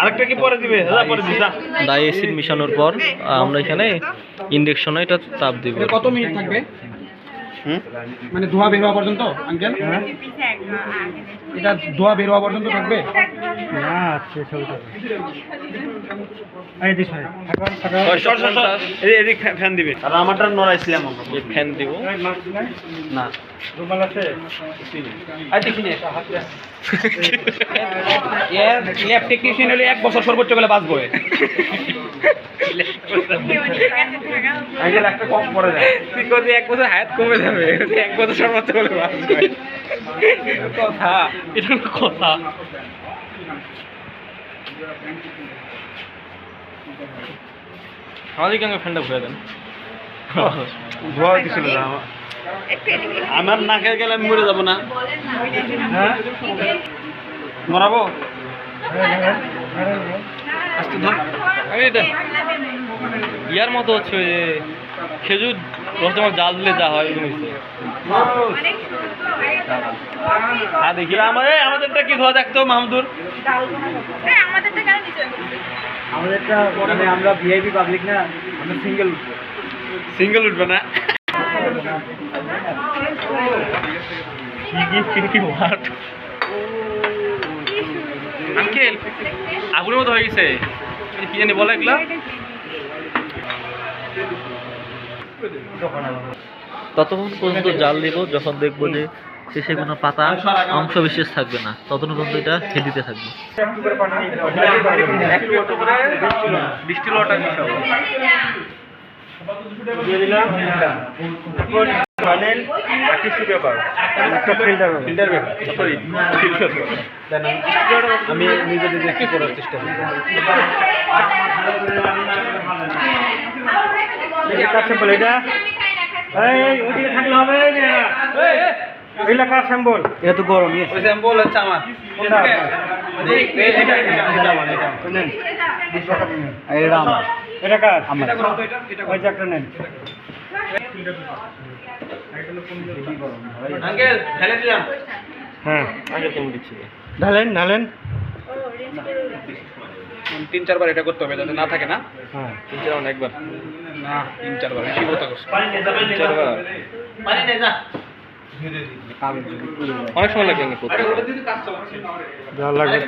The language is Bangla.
আরেকটা কি পরে দিবে? পরে দিছা। ডাই অ্যাসিড মিশানোর পর আমরা এখানে ইন্ডাকশনে এটা তাপ দিব। কত মিনিট থাকবে? মানে ধোঁয়া বের হওয়া পর্যন্ত আঙ্কেল? এটা ধোঁয়া বের হওয়া পর্যন্ত থাকবে? না আছে সবটা। এদিক ফ্যান দিবে। আর আমারটা নড়াইছিলাম আমরা। এই ফ্যান দিব না। রুমাল আছে? আই দেখি নে হাতটা। এর ল্যাব টেকনিশিয়ান হলে 1 বছর সর্বোচ্চ গেলে বাঁচবো। আগে একটা কম পড়ে যায়। তুই কইছিস 1 বছর হায়াত কমে যাবে। 1 বছর সর্বোচ্চ গেলে বাঁচবো। কথা, এটা কথা। আমাদের কেন ফ্যানটা ঘুরে দেন? ধোয়া দিছিল না আমার নাকে গেলে আমি মরে যাব না। হ্যাঁ মরাবো। আস্তে ধর। আমি এটা ইয়ার মতো হচ্ছে ওই যে খেজুর রস যখন জাল দিলে যা হয় এরকম হচ্ছে। হ্যাঁ দেখি আমাদেরটা কি ধোয়া দেখতো মাহমুদুর? আমাদেরটা মানে আমরা ভিআইপি পাবলিক না, আমরা সিঙ্গেল উঠবে না। আঙ্কেল আগুনের মতো হয়ে গেছে, কি জানি বলে এগুলা। ততক্ষণ পর্যন্ত জাল দিব যখন দেখবো যে শেষে কোনো পাতা অংশ বিশেষ থাকবে না, ততক্ষণ পর্যন্ত এটা হেদিতে থাকবে। বৃষ্টি লটা মিশাবো। ফাইনাল টিস্যু পেপার, একটা filter paper, sorry filter paper. আমি নিজে নিজে কি করার চেষ্টা করি। এটা স্যাম্পল, এটা এই ওদিকে থাকলে হবে না। এই লেখা স্যাম্পল, এটা তো গরম। ওই স্যাম্পল হচ্ছে আমার। কোনটা? এটা আমার, এটা নেন। 20 টাকা দিন। এটা আমার। এটা কার? আমার। ওই চারটা নেন। আঙ্কেল ঢেলে দিলাম। হ্যাঁ আগে তুমি দিচ্ছি। ঢালেন। 3-4 বার এটা করতে হবে যাতে না থাকে না। হ্যাঁ 3-4 একবার না 3-4 বার বেশি করতে করছে। পানি নে যা। অনেক সময় লাগে করতে। যা লাগবে।